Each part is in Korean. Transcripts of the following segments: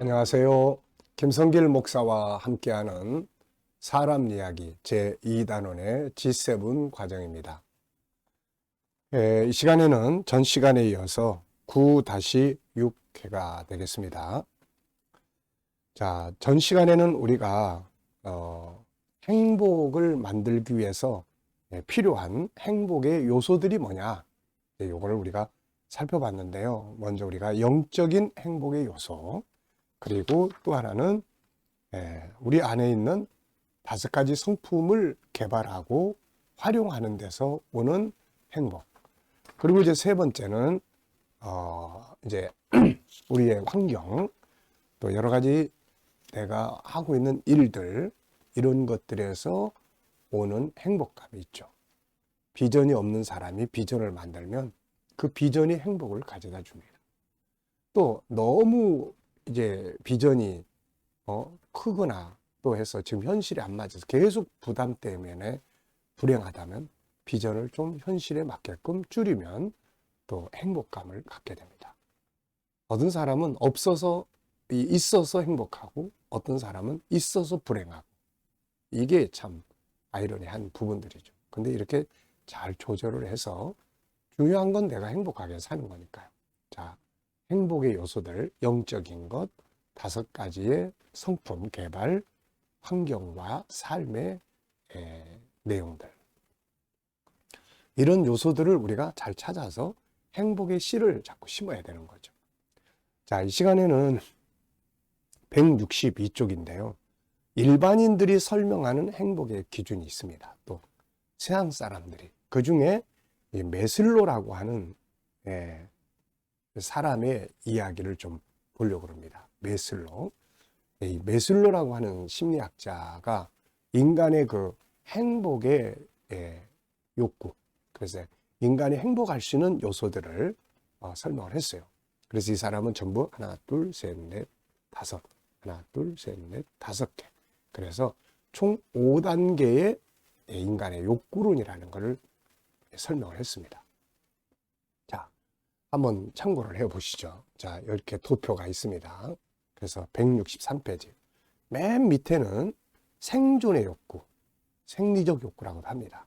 안녕하세요. 김성길 목사와 함께하는 사람 이야기 제2단원의 G7 과정입니다. 이 시간에는 전 시간에 이어서 9-6회가 되겠습니다. 자, 전 시간에는 우리가 행복을 만들기 위해서 필요한 행복의 요소들이 뭐냐, 이거를 우리가 살펴봤는데요. 먼저 우리가 영적인 행복의 요소, 그리고 또 하나는 우리 안에 있는 5가지 성품을 개발하고 활용하는 데서 오는 행복. 그리고 이제 세 번째는 이제 우리의 환경, 또 여러 가지 내가 하고 있는 일들, 이런 것들에서 오는 행복감이 있죠. 비전이 없는 사람이 비전을 만들면 그 비전이 행복을 가져다 줍니다. 또 너무 이제 비전이 크거나 또 해서 지금 현실에 안 맞아서 계속 부담 때문에 불행하다면 비전을 좀 현실에 맞게끔 줄이면 또 행복감을 갖게 됩니다. 어떤 사람은 있어서 행복하고 어떤 사람은 있어서 불행하고, 이게 참 아이러니한 부분들이죠. 근데 이렇게 잘 조절을 해서 중요한 건 내가 행복하게 사는 거니까요. 자, 행복의 요소들, 영적인 것 5가지의 성품 개발, 환경과 삶의 내용들, 이런 요소들을 우리가 잘 찾아서 행복의 씨를 자꾸 심어야 되는 거죠. 자, 이 시간에는 162쪽인데요. 일반인들이 설명하는 행복의 기준이 있습니다. 또 세상 사람들이, 그 중에 메슬로라고 하는 사람의 이야기를 좀 보려고 합니다. 메슬로. 이 메슬로라고 하는 심리학자가 인간의 그 행복의 욕구, 그래서 인간이 행복할 수 있는 요소들을 설명을 했어요. 그래서 이 사람은 전부 하나, 둘, 셋, 넷, 다섯, 하나, 둘, 셋, 넷, 5개. 그래서 총 5단계의 인간의 욕구론이라는 것을 설명을 했습니다. 자, 한번 참고를 해 보시죠. 자, 이렇게 도표가 있습니다. 그래서 163페이지. 맨 밑에는 생존의 욕구, 생리적 욕구라고 합니다.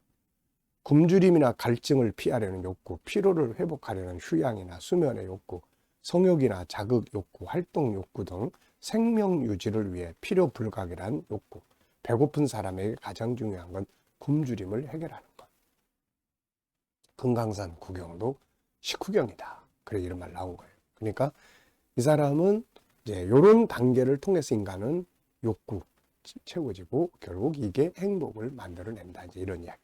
굶주림이나 갈증을 피하려는 욕구, 피로를 회복하려는 휴양이나 수면의 욕구, 성욕이나 자극 욕구, 활동 욕구 등 생명 유지를 위해 필요 불가결한 욕구. 배고픈 사람에게 가장 중요한 건 굶주림을 해결하는 것. 금강산 구경도 식후경이다. 그래 이런 말 나온 거예요. 그러니까 이 사람은 이제 이런 단계를 통해서 인간은 욕구 채워지고 결국 이게 행복을 만들어낸다. 이제 이런 이야기.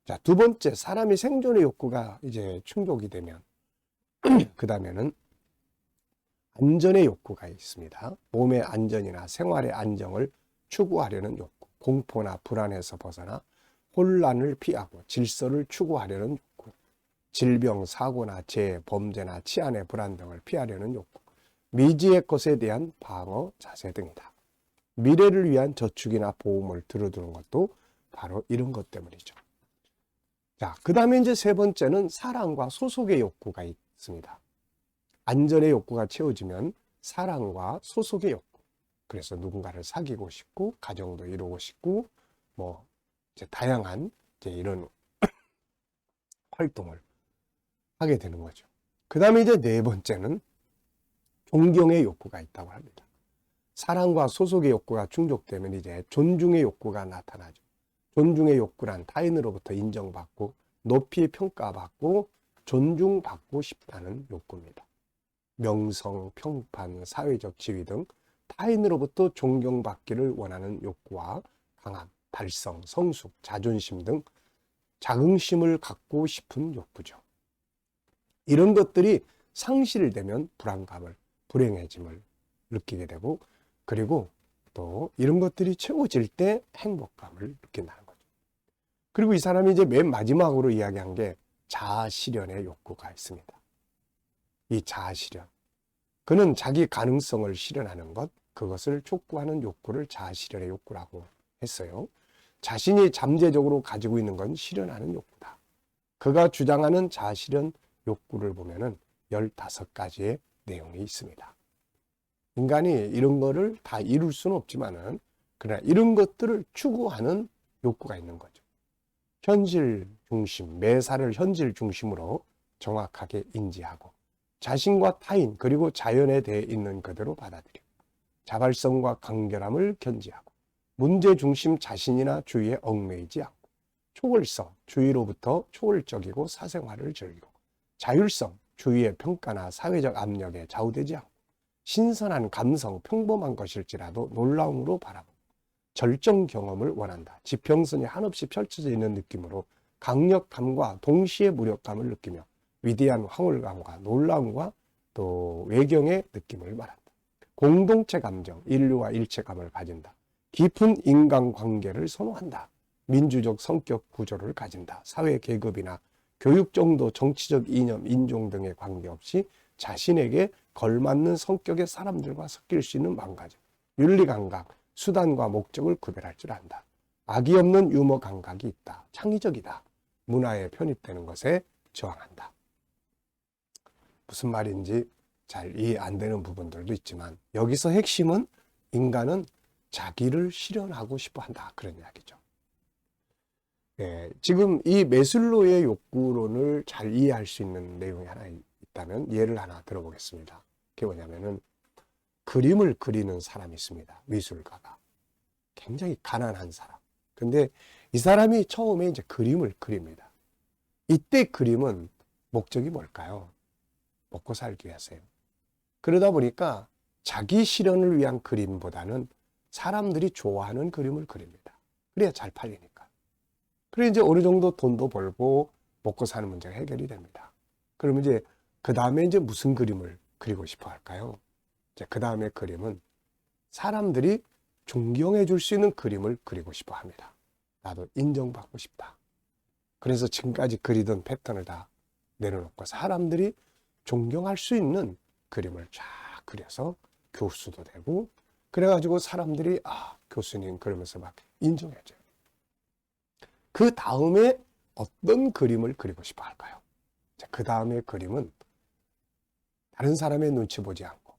자, 두 번째, 사람이 생존의 욕구가 이제 충족이 되면 그 다음에는 안전의 욕구가 있습니다. 몸의 안전이나 생활의 안정을 추구하려는 욕구, 공포나 불안에서 벗어나 혼란을 피하고 질서를 추구하려는 욕구, 질병, 사고나 재해, 범죄나 치안의 불안 등을 피하려는 욕구, 미지의 것에 대한 방어 자세 등이다. 미래를 위한 저축이나 보험을 들어두는 것도 바로 이런 것 때문이죠. 자, 그 다음에 이제 세 번째는 사랑과 소속의 욕구가 있습니다. 안전의 욕구가 채워지면 사랑과 소속의 욕구. 그래서 누군가를 사귀고 싶고, 가정도 이루고 싶고, 뭐, 이제 다양한 이제 이런 활동을 하게 되는 거죠. 그 다음에 이제 네 번째는 존경의 욕구가 있다고 합니다. 사랑과 소속의 욕구가 충족되면 이제 존중의 욕구가 나타나죠. 존중의 욕구란 타인으로부터 인정받고 높이 평가받고 존중받고 싶다는 욕구입니다. 명성, 평판, 사회적 지위 등 타인으로부터 존경받기를 원하는 욕구와 강함, 달성, 성숙, 자존심 등 자긍심을 갖고 싶은 욕구죠. 이런 것들이 상실되면 불안감을, 불행해짐을 느끼게 되고, 그리고 또 이런 것들이 채워질 때 행복감을 느낀다는 거죠. 그리고 이 사람이 이제 맨 마지막으로 이야기한 게 자아실현의 욕구가 있습니다. 이 자아실현. 그는 자기 가능성을 실현하는 것, 그것을 촉구하는 욕구를 자아실현의 욕구라고 했어요. 자신이 잠재적으로 가지고 있는 건 실현하는 욕구다. 그가 주장하는 자아실현 욕구를 보면은 15가지의 내용이 있습니다. 인간이 이런 거를 다 이룰 수는 없지만은, 그러나 이런 것들을 추구하는 욕구가 있는 거죠. 현실 중심, 매사를 현실 중심으로 정확하게 인지하고, 자신과 타인 그리고 자연에 대해 있는 그대로 받아들이고, 자발성과 간결함을 견지하고, 문제 중심 자신이나 주의에 얽매이지 않고, 초월성, 주의로부터 초월적이고 사생활을 즐기고, 자율성, 주위의 평가나 사회적 압력에 좌우되지 않고, 신선한 감성, 평범한 것일지라도 놀라움으로 바라보고, 절정 경험을 원한다. 지평선이 한없이 펼쳐져 있는 느낌으로 강력함과 동시에 무력감을 느끼며 위대한 황홀감과 놀라움과 또 외경의 느낌을 말한다. 공동체 감정, 인류와 일체감을 가진다. 깊은 인간관계를 선호한다. 민주적 성격 구조를 가진다. 사회 계급이나 교육 정도, 정치적 이념, 인종 등에 관계없이 자신에게 걸맞는 성격의 사람들과 섞일 수 있는 마음가짐. 윤리감각, 수단과 목적을 구별할 줄 안다. 악의 없는 유머 감각이 있다. 창의적이다. 문화에 편입되는 것에 저항한다. 무슨 말인지 잘 이해 안 되는 부분들도 있지만, 여기서 핵심은 인간은 자기를 실현하고 싶어 한다. 그런 이야기죠. 지금 이 매슬로의 욕구론을 잘 이해할 수 있는 내용이 하나 있다면 예를 하나 들어보겠습니다. 그게 뭐냐면은, 그림을 그리는 사람이 있습니다. 미술가가. 굉장히 가난한 사람. 근데 이 사람이 처음에 이제 그림을 그립니다. 이때 그림은 목적이 뭘까요? 먹고 살기 위해서요. 그러다 보니까 자기 실현을 위한 그림보다는 사람들이 좋아하는 그림을 그립니다. 그래야 잘 팔리니까. 그래 이제 어느 정도 돈도 벌고 먹고 사는 문제가 해결이 됩니다. 그러면 이제 그 다음에 이제 무슨 그림을 그리고 싶어 할까요? 이제 그 다음에 그림은 사람들이 존경해 줄 수 있는 그림을 그리고 싶어 합니다. 나도 인정받고 싶다. 그래서 지금까지 그리던 패턴을 다 내려놓고 사람들이 존경할 수 있는 그림을 쫙 그려서 교수도 되고, 그래가지고 사람들이 교수님 그러면서 막 인정해줘요. 그 다음에 어떤 그림을 그리고 싶어 할까요? 그 다음에 그림은 다른 사람의 눈치 보지 않고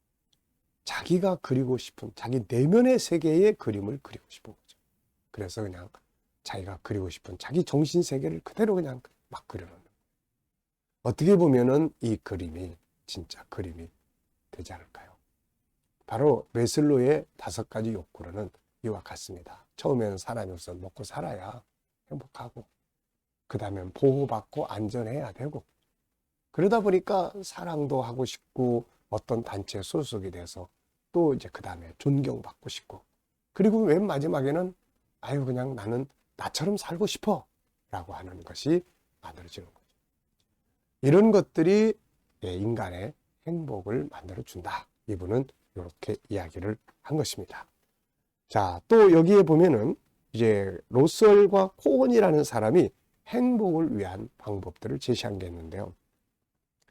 자기가 그리고 싶은 자기 내면의 세계의 그림을 그리고 싶은 거죠. 그래서 그냥 자기가 그리고 싶은 자기 정신 세계를 그대로 그냥 막 그려놓는 거예요. 어떻게 보면은 이 그림이 진짜 그림이 되지 않을까요? 바로 매슬로의 5가지 욕구로는 이와 같습니다. 처음에는 사람이 우선 먹고 살아야 행복하고, 그 다음엔 보호받고 안전해야 되고, 그러다 보니까 사랑도 하고 싶고 어떤 단체에 소속이 돼서 또 이제 그 다음에 존경받고 싶고, 그리고 맨 마지막에는 그냥 나는 나처럼 살고 싶어 라고 하는 것이 만들어지는 거죠. 이런 것들이 인간의 행복을 만들어준다. 이분은 이렇게 이야기를 한 것입니다. 자, 또 여기에 보면은 이제 로셀과 코언이라는 사람이 행복을 위한 방법들을 제시한 게 있는데요.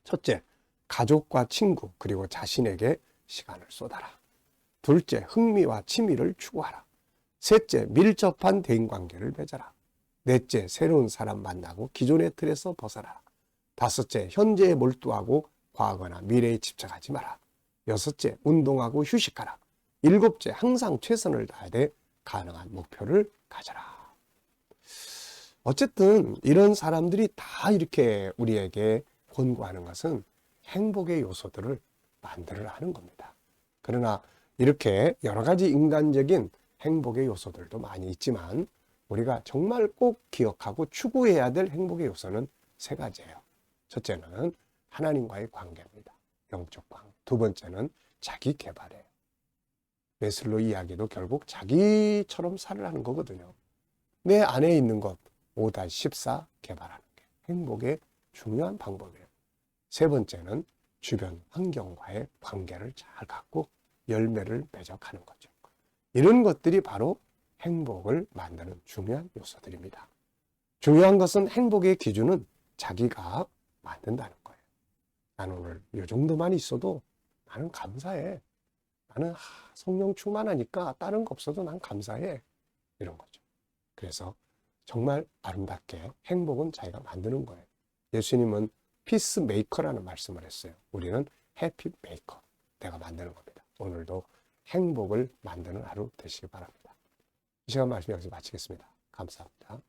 첫째, 가족과 친구 그리고 자신에게 시간을 쏟아라. 둘째, 흥미와 취미를 추구하라. 셋째, 밀접한 대인관계를 맺어라. 넷째, 새로운 사람 만나고 기존의 틀에서 벗어나라. 다섯째, 현재에 몰두하고 과거나 미래에 집착하지 마라. 여섯째, 운동하고 휴식하라. 일곱째, 항상 최선을 다해 가능한 목표를 가져라. 어쨌든 이런 사람들이 다 이렇게 우리에게 권고하는 것은 행복의 요소들을 만들어라 하는 겁니다. 그러나 이렇게 여러 가지 인간적인 행복의 요소들도 많이 있지만, 우리가 정말 꼭 기억하고 추구해야 될 행복의 요소는 3가지예요. 첫째는 하나님과의 관계입니다. 영적 관계. 두 번째는 자기 개발이에요. 매슬로 이야기도 결국 자기처럼 살으라는 거거든요. 내 안에 있는 것 5-14 개발하는 게 행복의 중요한 방법이에요. 세 번째는 주변 환경과의 관계를 잘 갖고 열매를 맺어가는 거죠. 이런 것들이 바로 행복을 만드는 중요한 요소들입니다. 중요한 것은 행복의 기준은 자기가 만든다는 거예요. 나는 오늘 이 정도만 있어도 나는 감사해. 나는 성령 충만하니까 다른 거 없어도 난 감사해. 이런 거죠. 그래서 정말 아름답게 행복은 자기가 만드는 거예요. 예수님은 피스 메이커라는 말씀을 했어요. 우리는 해피 메이커. 내가 만드는 겁니다. 오늘도 행복을 만드는 하루 되시기 바랍니다. 이 시간 말씀 여기서 마치겠습니다. 감사합니다.